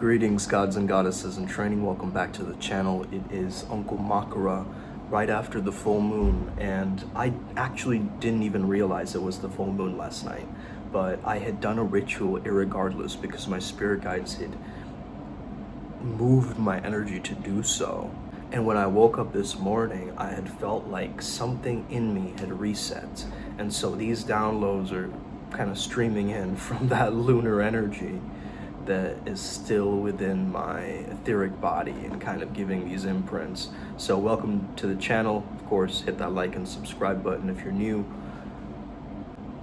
Greetings, gods and goddesses in training. Welcome back to the channel. It is Uncle Makara right after the full moon, and I actually didn't even realize it was the full moon last night, but I had done a ritual irregardless because my spirit guides had moved my energy to do so. And when I woke up this morning, I had felt like something in me had reset. And so these downloads are kind of streaming in from that lunar energy that is still within my etheric body and kind of giving these imprints. So welcome to the channel. Of course, hit that like and subscribe button if you're new.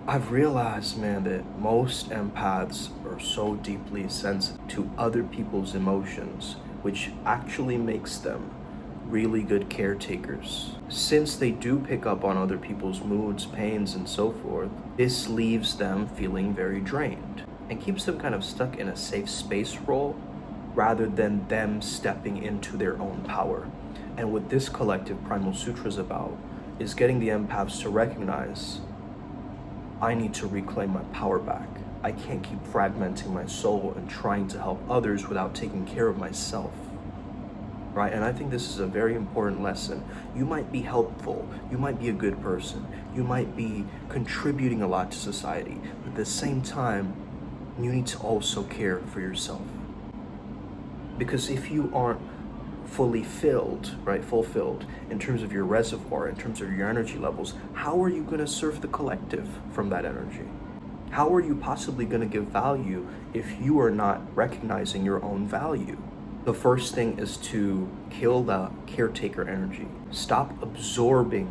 I've realized, man, that most empaths are so deeply sensitive to other people's emotions, which actually makes them really good caretakers. Since they do pick up on other people's moods, pains, and so forth, this leaves them feeling very drained and keeps them kind of stuck in a safe space role rather than them stepping into their own power. And what this collective Primal Sutra is about is getting the empaths to recognize, I need to reclaim my power back. I can't keep fragmenting my soul and trying to help others without taking care of myself. Right? And I think this is a very important lesson. You might be helpful, you might be a good person, you might be contributing a lot to society, but at the same time, you need to also care for yourself. Because if you aren't fully filled, right, fulfilled in terms of your reservoir, in terms of your energy levels, how are you going to serve the collective from that energy? How are you possibly going to give value if you are not recognizing your own value? The first thing is to kill the caretaker energy. Stop absorbing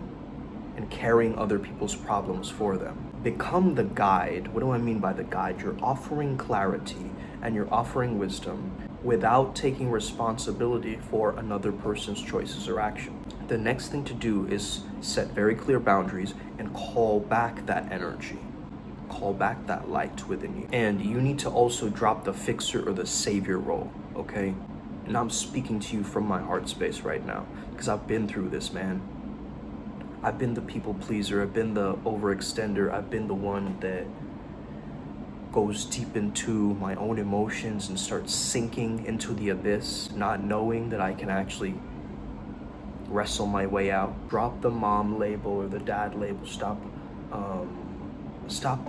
and carrying other people's problems for them. Become the guide. What do I mean by the guide? You're offering clarity and you're offering wisdom without taking responsibility for another person's choices or action. The next thing to do is set very clear boundaries and call back that energy. Call back that light within you. And you need to also drop the fixer or the savior role, okay? And I'm speaking to you from my heart space right now because I've been through this, man. I've been the people pleaser, I've been the overextender, I've been the one that goes deep into my own emotions and starts sinking into the abyss, not knowing that I can actually wrestle my way out. Drop the mom label or the dad label. Stop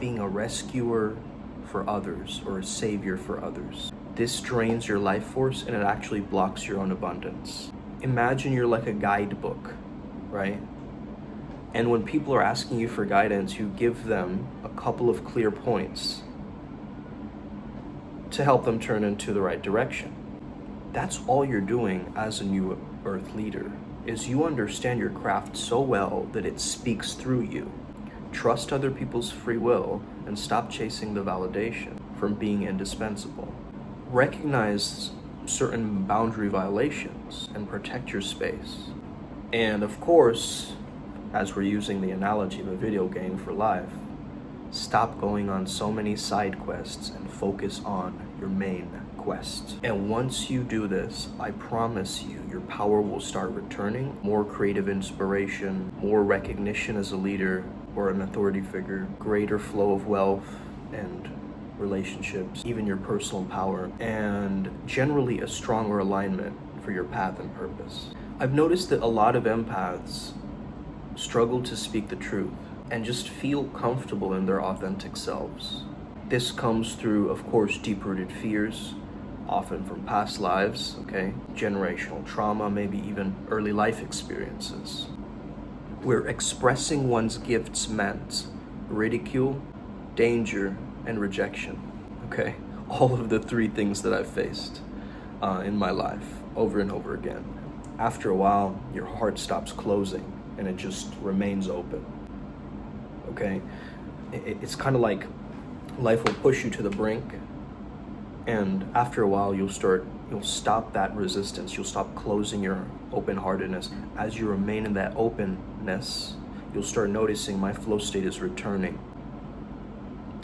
being a rescuer for others or a savior for others. This drains your life force and it actually blocks your own abundance. Imagine you're like a guidebook, right? And when people are asking you for guidance, you give them a couple of clear points to help them turn into the right direction. That's all you're doing as a new earth leader, is you understand your craft so well that it speaks through you. Trust other people's free will and stop chasing the validation from being indispensable. Recognize certain boundary violations and protect your space. And of course, as we're using the analogy of a video game for life, stop going on so many side quests and focus on your main quest. And once you do this, I promise you, your power will start returning, more creative inspiration, more recognition as a leader or an authority figure, greater flow of wealth and relationships, even your personal power, and generally a stronger alignment for your path and purpose. I've noticed that a lot of empaths struggle to speak the truth and just feel comfortable in their authentic selves. This comes through, of course, deep-rooted fears, often from past lives, okay? Generational trauma, maybe even early life experiences, where expressing one's gifts meant ridicule, danger, and rejection, okay? All of the three things that I've faced in my life over and over again. After a while, your heart stops closing and it just remains open, okay? It's kind of like life will push you to the brink, and after a while you'll stop that resistance, you'll stop closing your open-heartedness. As you remain in that openness, you'll start noticing my flow state is returning,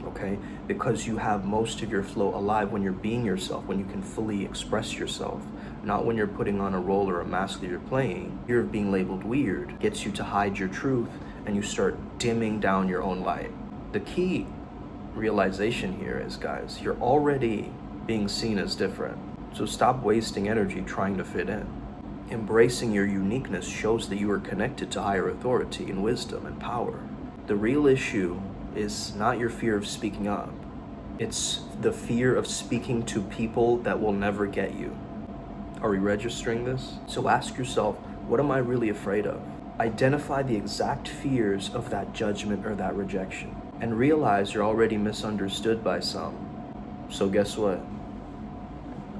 okay? Because you have most of your flow alive when you're being yourself, when you can fully express yourself, not when you're putting on a role or a mask that you're playing. Fear of being labeled weird gets you to hide your truth and you start dimming down your own light. The key realization here is, guys, you're already being seen as different. So stop wasting energy trying to fit in. Embracing your uniqueness shows that you are connected to higher authority and wisdom and power. The real issue is not your fear of speaking up. It's the fear of speaking to people that will never get you. Are we registering this? So ask yourself, what am I really afraid of? Identify the exact fears of that judgment or that rejection, and realize you're already misunderstood by some. So guess what?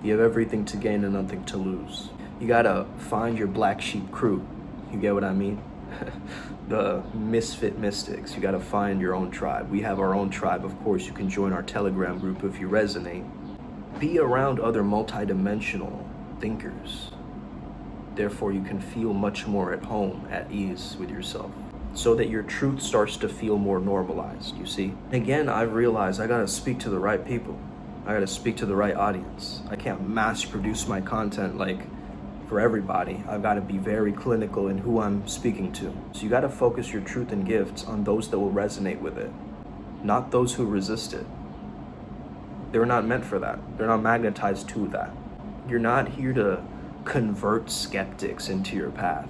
You have everything to gain and nothing to lose. You gotta find your black sheep crew. You get what I mean? The misfit mystics. You gotta find your own tribe. We have our own tribe. Of course, you can join our Telegram group if you resonate. Be around other multidimensional thinkers. Therefore, you can feel much more at home, at ease with yourself, so that your truth starts to feel more normalized, you see? Again, I've realized I gotta speak to the right people. I gotta speak to the right audience. I can't mass produce my content like for everybody. I've gotta be very clinical in who I'm speaking to. So you gotta focus your truth and gifts on those that will resonate with it, not those who resist it. They're not meant for that. They're not magnetized to that. You're not here to convert skeptics into your path.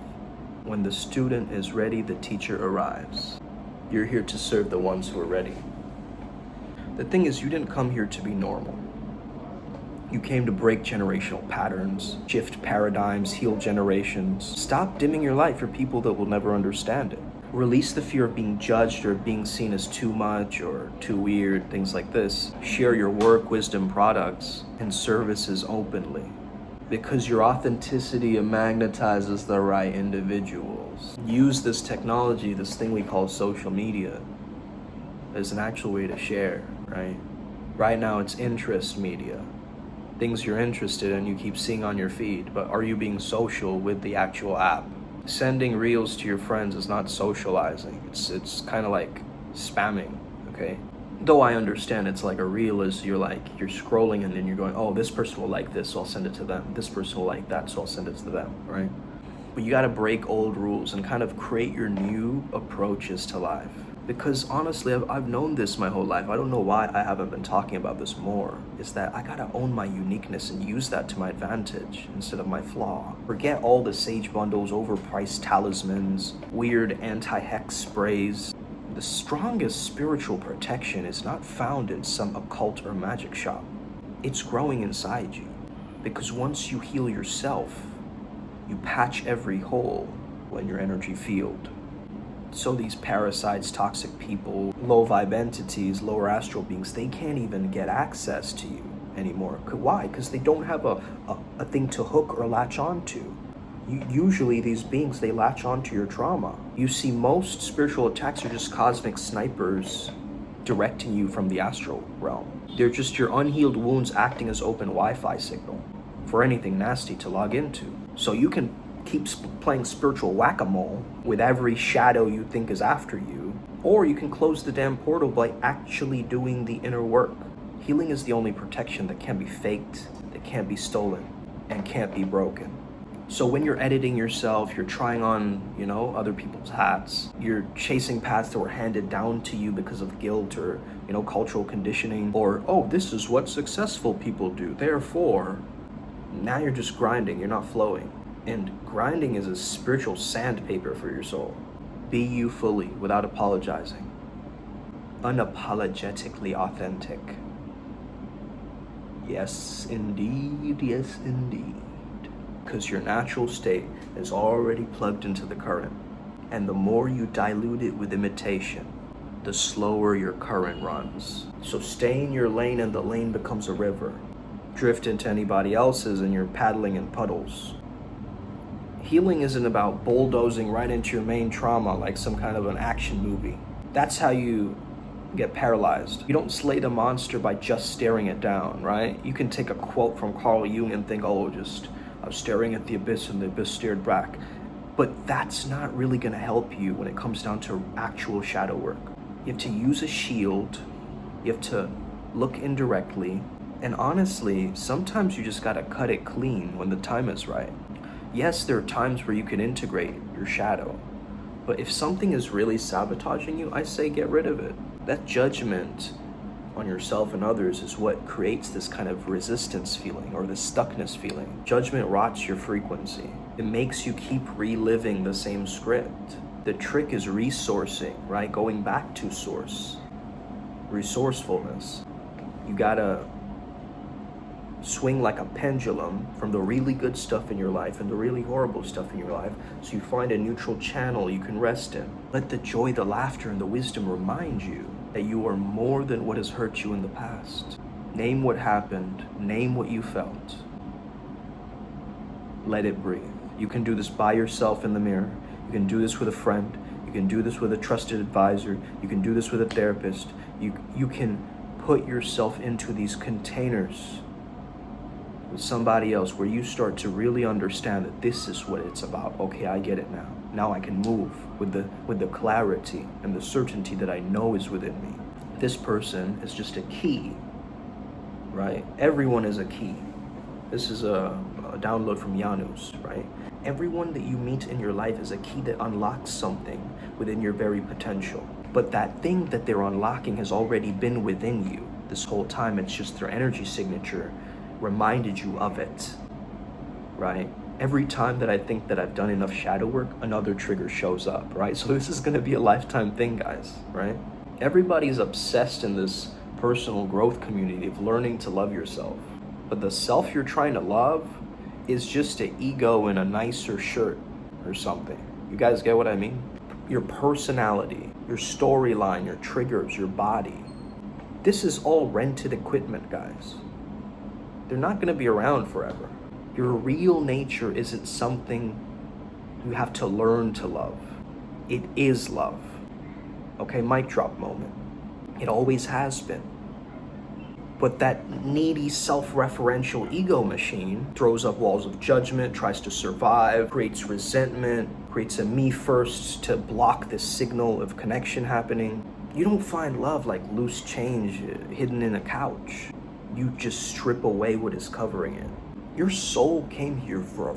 When the student is ready, the teacher arrives. You're here to serve the ones who are ready. The thing is, you didn't come here to be normal. You came to break generational patterns, shift paradigms, heal generations. Stop dimming your light for people that will never understand it. Release the fear of being judged or being seen as too much or too weird, things like this. Share your work, wisdom, products, and services openly, because your authenticity magnetizes the right individuals. Use this technology, this thing we call social media, as an actual way to share, right? Right now it's interest media. Things you're interested in, you keep seeing on your feed, but are you being social with the actual app? Sending reels to your friends is not socializing. It's kind of like spamming, okay? Though I understand it's like a reel is you're scrolling and then you're going, oh, this person will like this, so I'll send it to them. This person will like that, so I'll send it to them, right? But you gotta break old rules and kind of create your new approaches to life. Because honestly, I've known this my whole life. I don't know why I haven't been talking about this more. Is that I gotta own my uniqueness and use that to my advantage instead of my flaw. Forget all the sage bundles, overpriced talismans, weird anti-hex sprays. The strongest spiritual protection is not found in some occult or magic shop. It's growing inside you. Because once you heal yourself, you patch every hole in your energy field. So these parasites, toxic people, low vibe entities, lower astral beings, they can't even get access to you anymore. Why? Because they don't have a thing to hook or latch onto. Usually these beings, they latch onto your trauma. You see, most spiritual attacks are just cosmic snipers directing you from the astral realm. They're just your unhealed wounds acting as open Wi-Fi signal for anything nasty to log into. So you can keep playing spiritual whack-a-mole with every shadow you think is after you, or you can close the damn portal by actually doing the inner work. Healing is the only protection that can't be faked, that can't be stolen, and can't be broken. So when you're editing yourself, you're trying on, other people's hats, you're chasing paths that were handed down to you because of guilt or, cultural conditioning, or, oh, this is what successful people do, therefore, now you're just grinding, you're not flowing. And grinding is a spiritual sandpaper for your soul. Be you fully, without apologizing. Unapologetically authentic. Yes, indeed, yes, indeed. Because your natural state is already plugged into the current. And the more you dilute it with imitation, the slower your current runs. So stay in your lane and the lane becomes a river. Drift into anybody else's and you're paddling in puddles. Healing isn't about bulldozing right into your main trauma like some kind of an action movie. That's how you get paralyzed. You don't slay the monster by just staring it down, right? You can take a quote from Carl Jung and think, oh, I was staring at the abyss and the abyss stared back. But that's not really gonna help you when it comes down to actual shadow work. You have to use a shield, you have to look indirectly, and honestly, sometimes you just gotta cut it clean when the time is right. Yes, there are times where you can integrate your shadow, but if something is really sabotaging you, I say get rid of it. That judgment on yourself and others is what creates this kind of resistance feeling or this stuckness feeling. Judgment rots your frequency. It makes you keep reliving the same script. The trick is resourcing, right? Going back to source. Resourcefulness. You gotta swing like a pendulum from the really good stuff in your life and the really horrible stuff in your life, so you find a neutral channel you can rest in. Let the joy, the laughter, and the wisdom remind you that you are more than what has hurt you in the past. Name what happened. Name what you felt. Let it breathe. You can do this by yourself in the mirror. You can do this with a friend. You can do this with a trusted advisor. You can do this with a therapist. You can put yourself into these containers with somebody else where you start to really understand that this is what it's about. Okay, I get it now. Now I can move with the clarity and the certainty that I know is within me. This person is just a key, right? Everyone is a key. This is a download from Janus, right? Everyone that you meet in your life is a key that unlocks something within your very potential. But that thing that they're unlocking has already been within you this whole time. It's just their energy signature reminded you of it, right? Every time that I think that I've done enough shadow work, another trigger shows up, right? So this is gonna be a lifetime thing, guys, right? Everybody's obsessed in this personal growth community of learning to love yourself. But the self you're trying to love is just an ego in a nicer shirt or something. You guys get what I mean? Your personality, your storyline, your triggers, your body. This is all rented equipment, guys. They're not gonna be around forever. Your real nature isn't something you have to learn to love. It is love. Okay, mic drop moment. It always has been. But that needy self-referential ego machine throws up walls of judgment, tries to survive, creates resentment, creates a me first to block this signal of connection happening. You don't find love like loose change hidden in a couch. You just strip away what is covering it. Your soul came here for a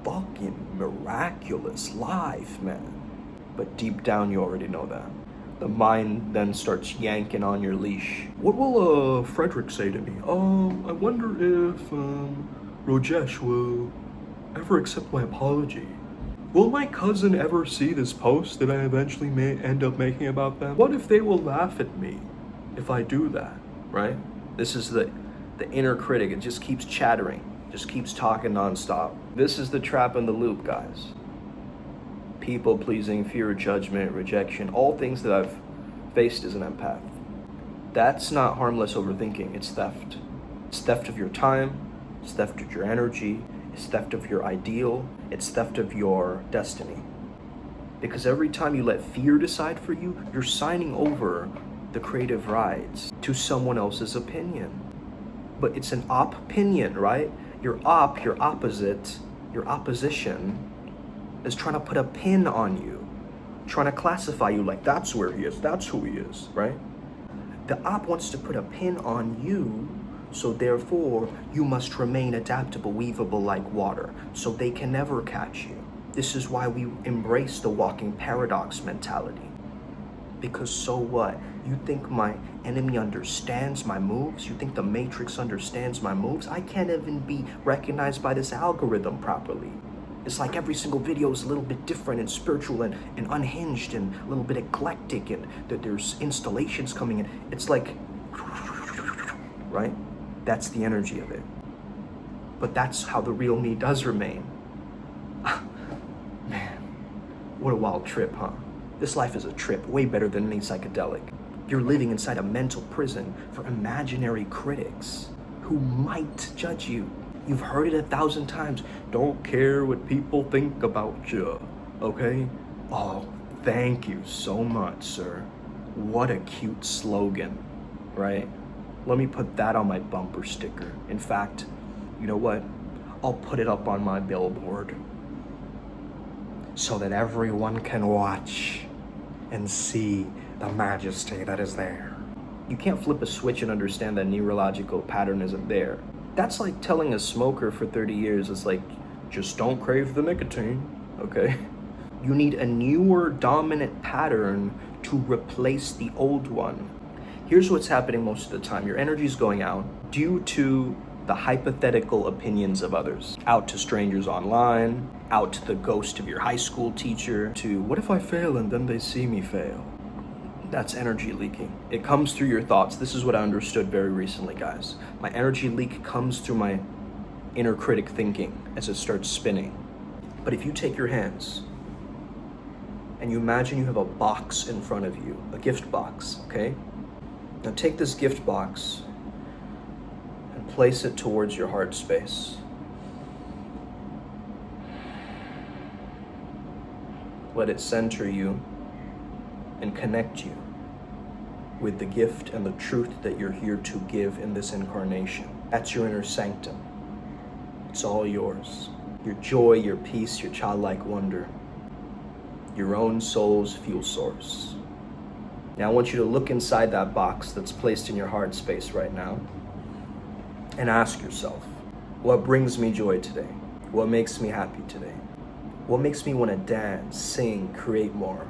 fucking miraculous life, man. But deep down, you already know that. The mind then starts yanking on your leash. What will Frederick say to me? I wonder if Rajesh will ever accept my apology. Will my cousin ever see this post that I eventually may end up making about them? What if they will laugh at me if I do that, right? This is the inner critic. It just keeps chattering, just keeps talking nonstop. This is the trap and the loop, guys. People pleasing, fear of judgment, rejection, all things that I've faced as an empath. That's not harmless overthinking, it's theft. It's theft of your time, it's theft of your energy, it's theft of your ideal, it's theft of your destiny. Because every time you let fear decide for you, you're signing over the creative rights to someone else's opinion. But it's an opinion, right? Your opposite, your opposition is trying to put a pin on you, trying to classify you like that's where he is, that's who he is, right? The op wants to put a pin on you, so therefore you must remain adaptable, weavable like water, so they can never catch you. This is why we embrace the walking paradox mentality. Because so what? You think my enemy understands my moves? You think the Matrix understands my moves? I can't even be recognized by this algorithm properly. It's like every single video is a little bit different and spiritual and unhinged and a little bit eclectic, and that there's installations coming in. It's like, right? That's the energy of it. But that's how the real me does remain. Man, what a wild trip, huh? This life is a trip, way better than any psychedelic. You're living inside a mental prison for imaginary critics who might judge you. You've heard it 1,000 times. Don't care what people think about you, okay? Oh, thank you so much, sir. What a cute slogan, right? Let me put that on my bumper sticker. In fact, you know what? I'll put it up on my billboard so that everyone can watch and see the majesty that is there. You can't flip a switch and understand that neurological pattern isn't there. That's like telling a smoker for 30 years, it's like, just don't crave the nicotine, okay? You need a newer dominant pattern to replace the old one. Here's what's happening most of the time. Your energy is going out due to the hypothetical opinions of others. Out to strangers online, out to the ghost of your high school teacher, to what if I fail and then they see me fail? That's energy leaking. It comes through your thoughts. This is what I understood very recently, guys. My energy leak comes through my inner critic thinking as it starts spinning. But if you take your hands and you imagine you have a box in front of you, a gift box, okay? Now take this gift box and place it towards your heart space. Let it center you and connect you with the gift and the truth that you're here to give in this incarnation. That's your inner sanctum. It's all yours. Your joy, your peace, your childlike wonder, your own soul's fuel source. Now I want you to look inside that box that's placed in your heart space right now and ask yourself, what brings me joy today? What makes me happy today? What makes me want to dance, sing, create more?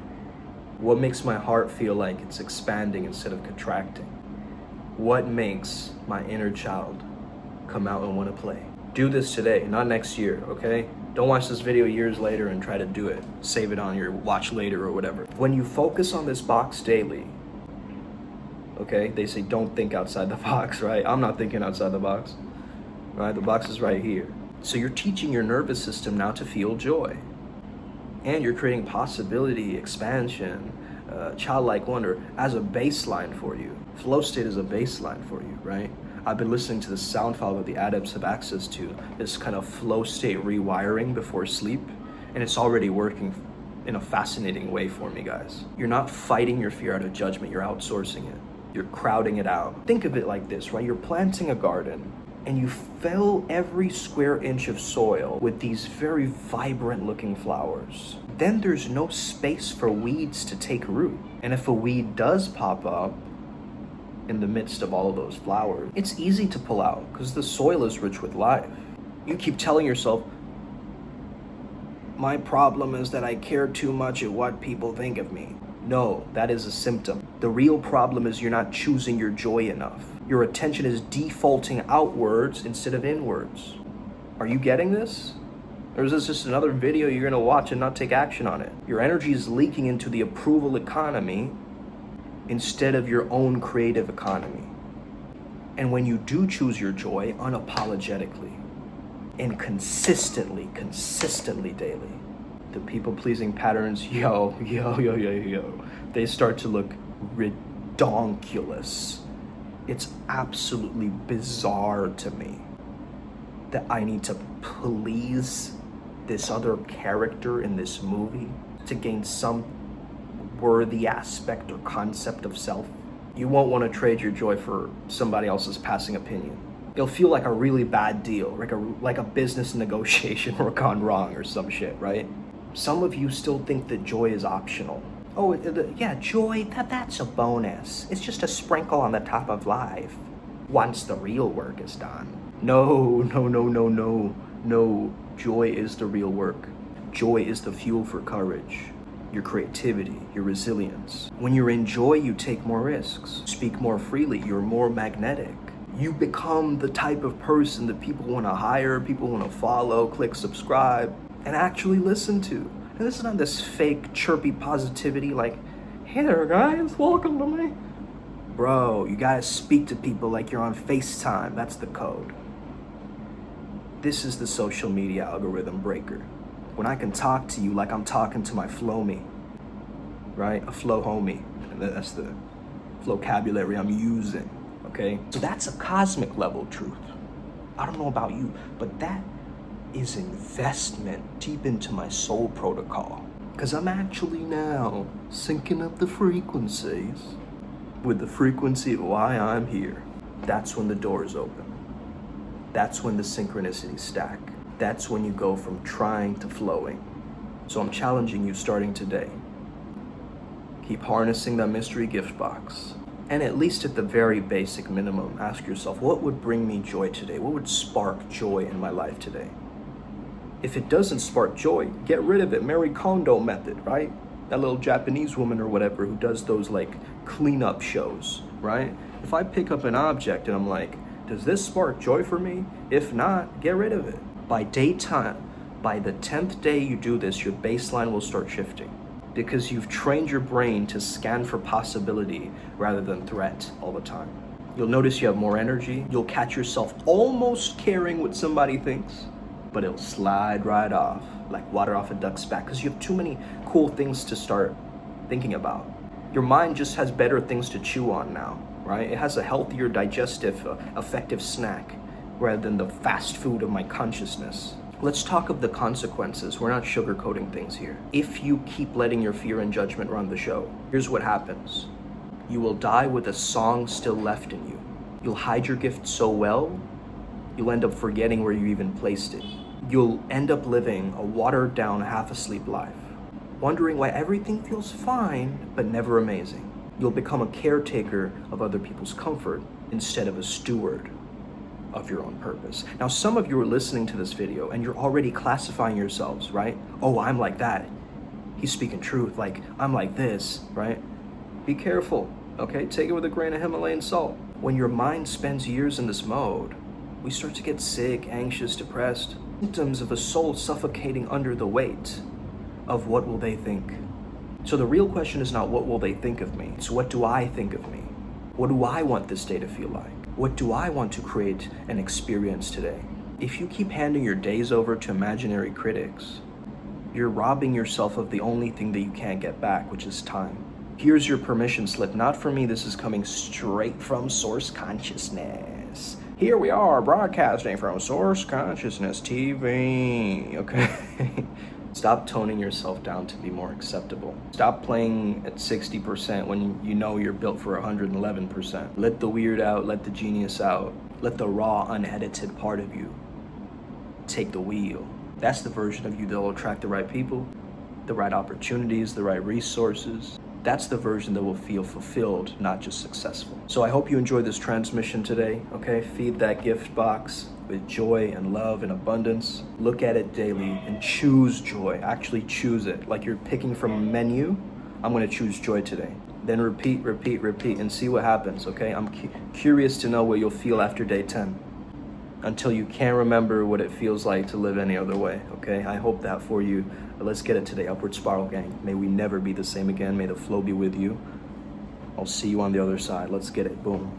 What makes my heart feel like it's expanding instead of contracting? What makes my inner child come out and want to play? Do this today, not next year, okay? Don't watch this video years later and try to do it. Save it on your watch later or whatever. When you focus on this box daily, okay? They say don't think outside the box, right? I'm not thinking outside the box, right? The box is right here. So you're teaching your nervous system now to feel joy. And you're creating possibility, expansion, childlike wonder as a baseline for you. Flow state is a baseline for you, right? I've been listening to the sound file that the adepts have access to, this kind of flow state rewiring before sleep, and it's already working in a fascinating way for me, guys. You're not fighting your fear out of judgment, you're outsourcing it. You're crowding it out. Think of it like this, right? You're planting a garden, and you fill every square inch of soil with these very vibrant looking flowers. Then there's no space for weeds to take root. And if a weed does pop up in the midst of all of those flowers, it's easy to pull out because the soil is rich with life. You keep telling yourself, my problem is that I care too much at what people think of me. No, that is a symptom. The real problem is you're not choosing your joy enough. Your attention is defaulting outwards instead of inwards. Are you getting this? Or is this just another video you're gonna watch and not take action on it? Your energy is leaking into the approval economy instead of your own creative economy. And when you do choose your joy unapologetically and consistently daily, the people-pleasing patterns, they start to look redonkulous. It's absolutely bizarre to me that I need to please this other character in this movie to gain some worthy aspect or concept of self. You won't want to trade your joy for somebody else's passing opinion. It'll feel like a really bad deal, like a business negotiation or gone wrong or some shit, right? Some of you still think that joy is optional. Oh, yeah, joy, that's a bonus. It's just a sprinkle on the top of life once the real work is done. No. Joy is the real work. Joy is the fuel for courage, your creativity, your resilience. When you're in joy, you take more risks, speak more freely, you're more magnetic. You become the type of person that people want to hire, people want to follow, click subscribe, and actually listen to. And this is not this fake chirpy positivity like, hey there guys, welcome to me. Bro, you gotta speak to people like you're on FaceTime. That's the code. This is the social media algorithm breaker. When I can talk to you like I'm talking to my flow me, right? A flow homie. And that's the vocabulary I'm using, okay? So that's a cosmic level truth. I don't know about you, but that is investment deep into my soul protocol. Because I'm actually now syncing up the frequencies with the frequency of why I'm here. That's when the doors open. That's when the synchronicities stack. That's when you go from trying to flowing. So I'm challenging you starting today. Keep harnessing that mystery gift box. And at least at the very basic minimum, ask yourself, what would bring me joy today? What would spark joy in my life today? If it doesn't spark joy, get rid of it. Marie Kondo method, right? That little Japanese woman or whatever who does those like cleanup shows right? If I pick up an object and I'm like, does this spark joy for me? If not, get rid of it. By the 10th day you do this, your baseline will start shifting because you've trained your brain to scan for possibility rather than threat all the time. You'll notice you have more energy. You'll catch yourself almost caring what somebody thinks, but it'll slide right off like water off a duck's back because you have too many cool things to start thinking about. Your mind just has better things to chew on now, right? It has a healthier, digestive, effective snack rather than the fast food of my consciousness. Let's talk of the consequences. We're not sugarcoating things here. If you keep letting your fear and judgment run the show, here's what happens. You will die with a song still left in you. You'll hide your gift so well, you'll end up forgetting where you even placed it. You'll end up living a watered down, half asleep life, wondering why everything feels fine, but never amazing. You'll become a caretaker of other people's comfort instead of a steward of your own purpose. Now, some of you are listening to this video and you're already classifying yourselves, right? Oh, I'm like that. He's speaking truth. Like, I'm like this, right? Be careful, okay? Take it with a grain of Himalayan salt. When your mind spends years in this mode, we start to get sick, anxious, depressed. Symptoms of a soul suffocating under the weight of what will they think. So the real question is not what will they think of me? It's what do I think of me? What do I want this day to feel like? What do I want to create and experience today? If you keep handing your days over to imaginary critics, you're robbing yourself of the only thing that you can't get back, which is time. Here's your permission slip. Not from me, this is coming straight from Source Consciousness. Here we are broadcasting from Source Consciousness TV, okay? Stop toning yourself down to be more acceptable. Stop playing at 60% when you know you're built for 111%. Let the weird out, let the genius out. Let the raw, unedited part of you take the wheel. That's the version of you that will attract the right people, the right opportunities, the right resources. That's the version that will feel fulfilled, not just successful. So I hope you enjoyed this transmission today, okay? Feed that gift box with joy and love and abundance. Look at it daily and choose joy. Actually choose it. Like you're picking from a menu. I'm gonna choose joy today. Then repeat, repeat, repeat, and see what happens, okay? I'm curious to know what you'll feel after day 10. Until you can't remember what it feels like to live any other way, okay? I hope that for you. But let's get it today. Upward Spiral gang. May we never be the same again. May the flow be with you. I'll see you on the other side. Let's get it. Boom.